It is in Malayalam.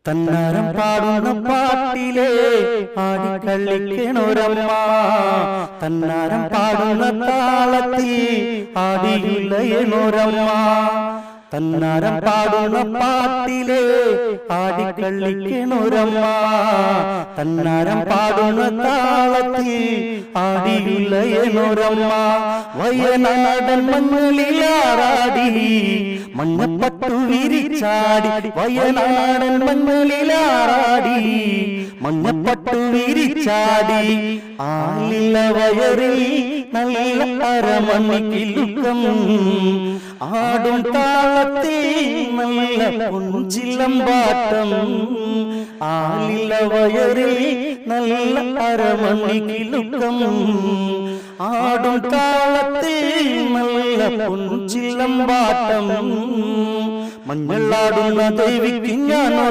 തന്നാരം പാടുന്ന പാട്ടിലെ ആടിക്കളിക്കണൊരമ്മ, തന്നാരം പാടുന്ന താളത്തിൽ ആടിയുലയണൊരമ്മ, തന്നാരം പാടുന്ന പാട്ടിലെ ആടിക്കളിക്കണൊരമ്മ, തന്നാരം പാടുന്ന താളത്തിൽ ആടിയുലയണൊരമ്മ. വയനാടൻ മഞ്ഞളിലാറാടി മഞ്ഞപ്പട്ടു വിരിച്ചാടി, വയനാടൻ മഞ്ഞളിലാറാടി മഞ്ഞപ്പട്ടു വിരിച്ചാടി, ആലില വയറിൽ നല്ല അരമണിക്കിലുക്കം, ആടും താളത്തിൽ നല്ല പൊൻചിലമ്പാട്ടം, ആലില വയറിൽ നല്ല അരമണിക്കിലുക്കം, ആടും താളത്തിൽ നല്ല പൊൻചിലമ്പാട്ടം. മഞ്ഞളാടുന്ന ദേവിക്ക് ഞാനോ